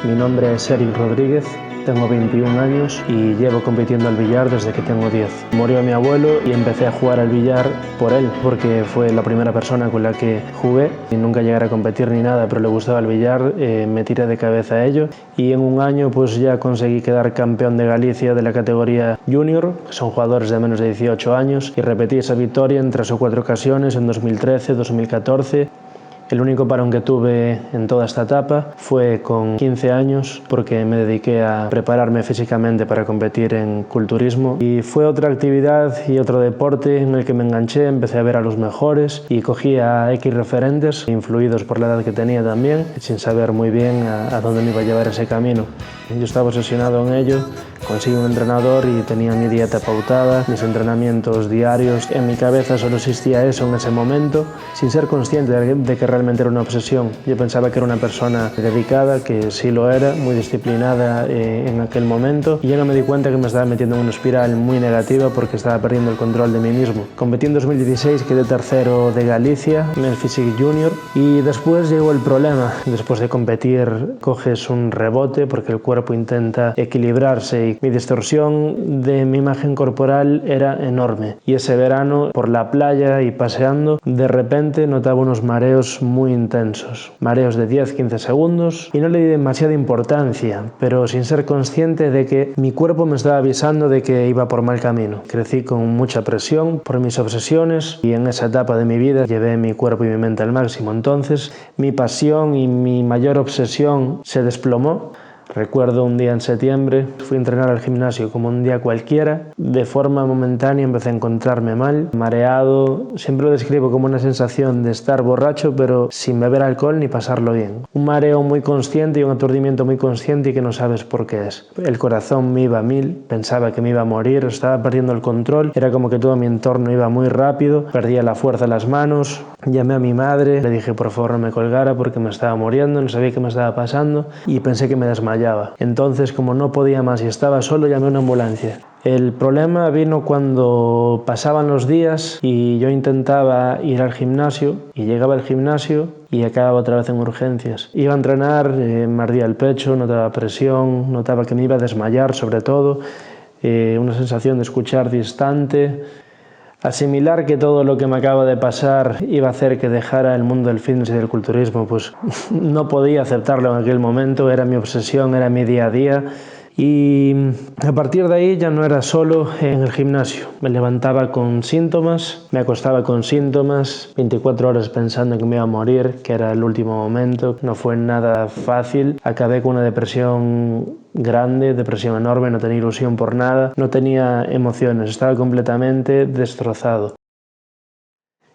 Mi nombre es Eric Rodríguez, tengo 21 años y llevo compitiendo al billar desde que tengo 10. Murió mi abuelo y empecé a jugar al billar por él, porque fue la primera persona con la que jugué. Y nunca llegué a competir ni nada, pero le gustaba el billar, me tiré de cabeza a ello y en un año pues ya conseguí quedar campeón de Galicia de la categoría junior, que son jugadores de menos de 18 años, y repetí esa victoria en 3 o 4 ocasiones en 2013, 2014. El único parón que tuve en toda esta etapa fue con 15 años porque me dediqué a prepararme físicamente para competir en culturismo y fue otra actividad y otro deporte en el que me enganché, empecé a ver a los mejores y cogí a X referentes, influidos por la edad que tenía también, sin saber muy bien a dónde me iba a llevar ese camino. Yo estaba obsesionado en ello, conseguí un entrenador y tenía mi dieta pautada, mis entrenamientos diarios. En mi cabeza solo existía eso en ese momento, sin ser consciente de que realmente era una obsesión. Yo pensaba que era una persona dedicada, que sí lo era, muy disciplinada en aquel momento, y yo no me di cuenta que me estaba metiendo en una espiral muy negativa porque estaba perdiendo el control de mí mismo. Competí en 2016, quedé tercero de Galicia en el Physique Junior y después llegó el problema. Después de competir coges un rebote porque el cuerpo intenta equilibrarse y mi distorsión de mi imagen corporal era enorme. Y ese verano, por la playa y paseando, de repente notaba unos mareos muy intensos. Mareos de 10-15 segundos y no le di demasiada importancia, pero sin ser consciente de que mi cuerpo me estaba avisando de que iba por mal camino. Crecí con mucha presión por mis obsesiones y en esa etapa de mi vida llevé mi cuerpo y mi mente al máximo. Entonces mi pasión y mi mayor obsesión se desplomó. Recuerdo un día en septiembre, fui a entrenar al gimnasio como un día cualquiera. De forma momentánea empecé a encontrarme mal, mareado. Siempre lo describo como una sensación de estar borracho, pero sin beber alcohol ni pasarlo bien. Un mareo muy consciente y un aturdimiento muy consciente y que no sabes por qué es. El corazón me iba a 1000, pensaba que me iba a morir, estaba perdiendo el control. Era como que todo mi entorno iba muy rápido, perdía la fuerza en las manos. Llamé a mi madre, le dije por favor no me colgara porque me estaba muriendo, no sabía qué me estaba pasando y pensé que me desmayaba. Entonces, como no podía más y estaba solo, llamé a una ambulancia. El problema vino cuando pasaban los días y yo intentaba ir al gimnasio y llegaba al gimnasio y acababa otra vez en urgencias. Iba a entrenar, me ardía el pecho, notaba presión, notaba que me iba a desmayar sobre todo, una sensación de escuchar distante. Asimilar que todo lo que me acaba de pasar iba a hacer que dejara el mundo del fitness y del culturismo, pues no podía aceptarlo en aquel momento, era mi obsesión, era mi día a día. Y a partir de ahí ya no era solo en el gimnasio. Me levantaba con síntomas, me acostaba con síntomas, 24 horas pensando que me iba a morir, que era el último momento. No fue nada fácil. Acabé con una depresión grande, depresión enorme, no tenía ilusión por nada, no tenía emociones, estaba completamente destrozado.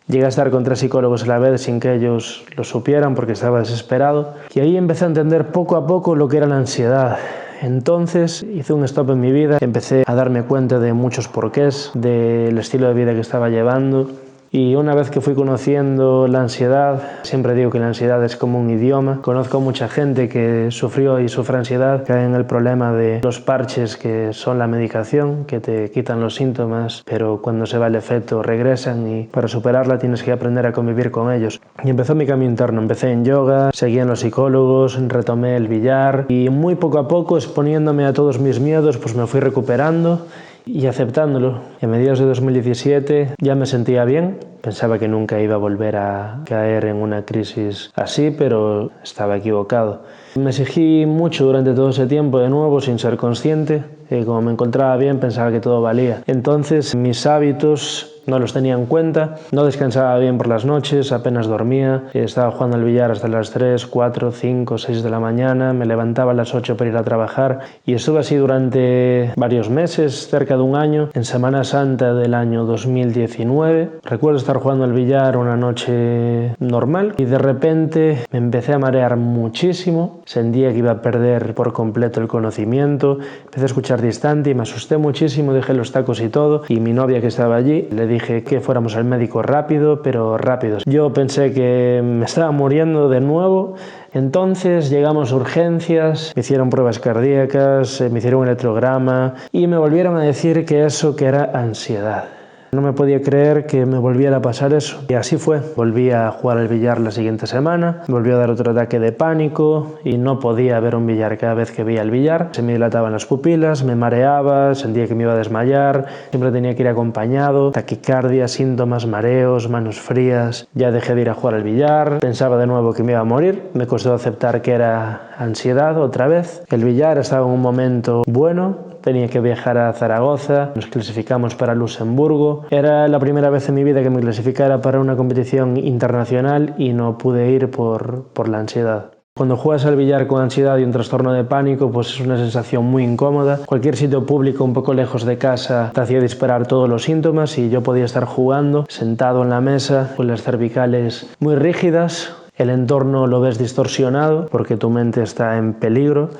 Llegué a estar con 3 psicólogos a la vez sin que ellos lo supieran porque estaba desesperado. Y ahí empecé a entender poco a poco lo que era la ansiedad. Entonces hice un stop en mi vida, empecé a darme cuenta de muchos porqués, del estilo de vida que estaba llevando. Y una vez que fui conociendo la ansiedad, siempre digo que la ansiedad es como un idioma. Conozco mucha gente que sufrió y sufre ansiedad, cae en el problema de los parches que son la medicación, que te quitan los síntomas, pero cuando se va el efecto regresan y para superarla tienes que aprender a convivir con ellos. Y empezó mi camino interno, empecé en yoga, seguí en los psicólogos, retomé el billar y muy poco a poco, exponiéndome a todos mis miedos, pues me fui recuperando y aceptándolo. A mediados de 2017 ya me sentía bien. Pensaba que nunca iba a volver a caer en una crisis así, pero estaba equivocado. Me exigí mucho durante todo ese tiempo de nuevo, sin ser consciente. Como me encontraba bien, pensaba que todo valía. Entonces, mis hábitos no los tenía en cuenta, no descansaba bien por las noches, apenas dormía, estaba jugando al billar hasta las 3, 4, 5, 6 de la mañana, me levantaba a las 8 para ir a trabajar y estuve así durante varios meses, cerca de un año. En Semana Santa del año 2019, recuerdo estar jugando al billar una noche normal y de repente me empecé a marear muchísimo, sentía que iba a perder por completo el conocimiento, empecé a escuchar distante y me asusté muchísimo, dejé los tacos y todo y mi novia que estaba allí le dije que fuéramos al médico rápido, pero rápido. Yo pensé que me estaba muriendo de nuevo, entonces llegamos a urgencias, me hicieron pruebas cardíacas, me hicieron un electrograma y me volvieron a decir que eso que era ansiedad. No me podía creer que me volviera a pasar eso. Y así fue. Volví a jugar al billar la siguiente semana, volvió a dar otro ataque de pánico y no podía ver un billar. Cada vez que veía el billar se me dilataban las pupilas, me mareaba, sentía que me iba a desmayar, siempre tenía que ir acompañado, taquicardia, síntomas, mareos, manos frías. Ya dejé de ir a jugar al billar, pensaba de nuevo que me iba a morir, me costó aceptar que era ansiedad otra vez. El billar estaba en un momento bueno, tenía que viajar a Zaragoza, nos clasificamos para Luxemburgo. Era la primera vez en mi vida que me clasificara para una competición internacional y no pude ir por la ansiedad. Cuando juegas al billar con ansiedad y un trastorno de pánico, pues es una sensación muy incómoda. Cualquier sitio público un poco lejos de casa te hacía disparar todos los síntomas y yo podía estar jugando sentado en la mesa con las cervicales muy rígidas. El entorno lo ves distorsionado porque tu mente está en peligro.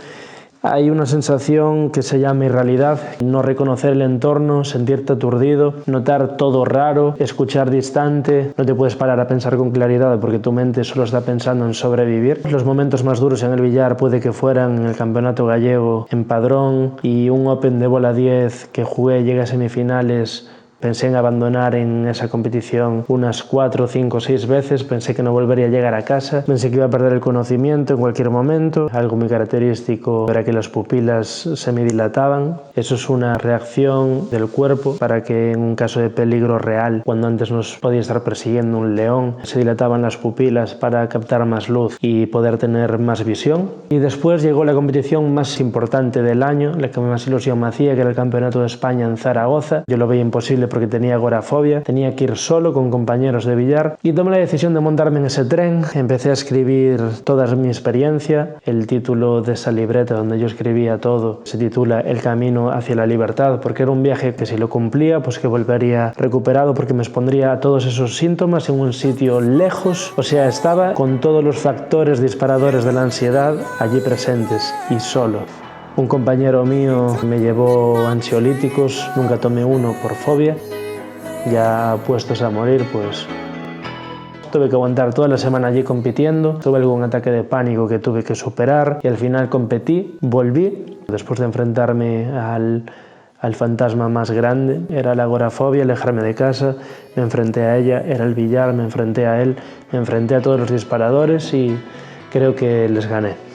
Hay una sensación que se llama irrealidad, no reconocer el entorno, sentirte aturdido, notar todo raro, escuchar distante, no te puedes parar a pensar con claridad porque tu mente solo está pensando en sobrevivir. Los momentos más duros en el billar puede que fueran en el campeonato gallego en Padrón y un Open de bola 10 que jugué, llegué a semifinales. Pensé en abandonar en esa competición unas 4, 5, 6 veces, pensé que no volvería a llegar a casa, pensé que iba a perder el conocimiento en cualquier momento. Algo muy característico era que las pupilas se me dilataban. Eso es una reacción del cuerpo para que en un caso de peligro real, cuando antes nos podía estar persiguiendo un león, se dilataban las pupilas para captar más luz y poder tener más visión. Y después llegó la competición más importante del año, la que más ilusión me hacía, que era el Campeonato de España en Zaragoza. Yo lo veía imposible porque tenía agorafobia, tenía que ir solo con compañeros de billar y tomé la decisión de montarme en ese tren. Empecé a escribir toda mi experiencia. El título de esa libreta donde yo escribía todo se titula El camino hacia la libertad, porque era un viaje que si lo cumplía pues que volvería recuperado, porque me expondría a todos esos síntomas en un sitio lejos, o sea, estaba con todos los factores disparadores de la ansiedad allí presentes y solo. Un compañero mío me llevó ansiolíticos, nunca tomé uno por fobia. Ya puestos a morir, pues tuve que aguantar toda la semana allí compitiendo. Tuve algún ataque de pánico que tuve que superar y al final competí, volví. Después de enfrentarme al fantasma más grande, era la agorafobia, alejarme de casa, me enfrenté a ella, era el billar, me enfrenté a él, me enfrenté a todos los disparadores y creo que les gané.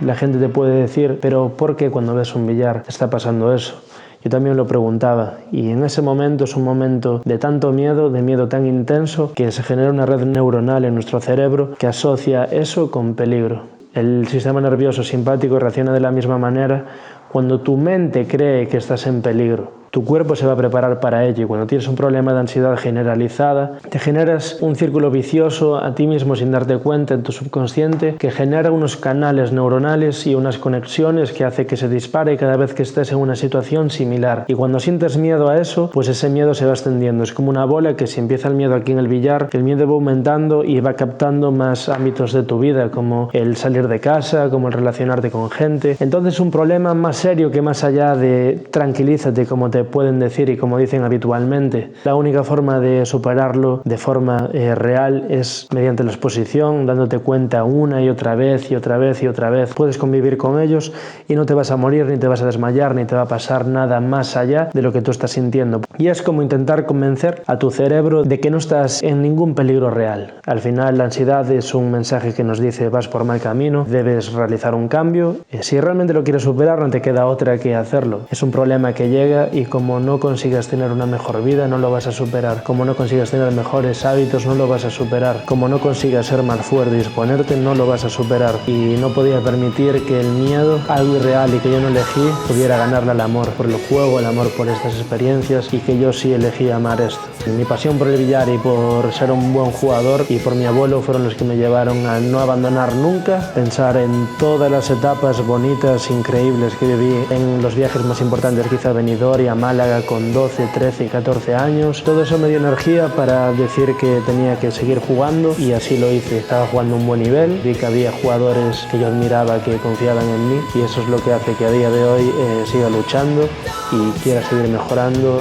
La gente te puede decir, pero ¿por qué cuando ves un billar te está pasando eso? Yo también lo preguntaba y en ese momento es un momento de tanto miedo, de miedo tan intenso, que se genera una red neuronal en nuestro cerebro que asocia eso con peligro. El sistema nervioso simpático reacciona de la misma manera cuando tu mente cree que estás en peligro. Tu cuerpo se va a preparar para ello y cuando tienes un problema de ansiedad generalizada, te generas un círculo vicioso a ti mismo sin darte cuenta en tu subconsciente que genera unos canales neuronales y unas conexiones que hace que se dispare cada vez que estés en una situación similar. Y cuando sientes miedo a eso, pues ese miedo se va extendiendo. Es como una bola que si empieza el miedo aquí en el billar, el miedo va aumentando y va captando más ámbitos de tu vida, como el salir de casa, como el relacionarte con gente. Entonces un problema más serio que más allá de tranquilízate, como te pueden decir y como dicen habitualmente. La única forma de superarlo de forma real es mediante la exposición, dándote cuenta una y otra vez y otra vez y otra vez. Puedes convivir con ellos y no te vas a morir, ni te vas a desmayar, ni te va a pasar nada más allá de lo que tú estás sintiendo. Y es como intentar convencer a tu cerebro de que no estás en ningún peligro real. Al final la ansiedad es un mensaje que nos dice vas por mal camino, debes realizar un cambio. Si realmente lo quieres superar no te queda otra que hacerlo. Es un problema que llega y como no consigas tener una mejor vida, no lo vas a superar. Como no consigas tener mejores hábitos, no lo vas a superar. Como no consigas ser más fuerte y disponerte, no lo vas a superar. Y no podía permitir que el miedo, algo irreal y que yo no elegí, pudiera ganarle al amor por el juego, el amor por estas experiencias y que yo sí elegí amar esto. Mi pasión por el billar y por ser un buen jugador y por mi abuelo fueron los que me llevaron a no abandonar nunca, pensar en todas las etapas bonitas, increíbles que viví en los viajes más importantes, quizá a Benidorm y a Málaga con 12, 13 y 14 años. Todo eso me dio energía para decir que tenía que seguir jugando y así lo hice. Estaba jugando a un buen nivel, vi que había jugadores que yo admiraba que confiaban en mí y eso es lo que hace que a día de hoy siga luchando y quiera seguir mejorando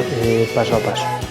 paso a paso.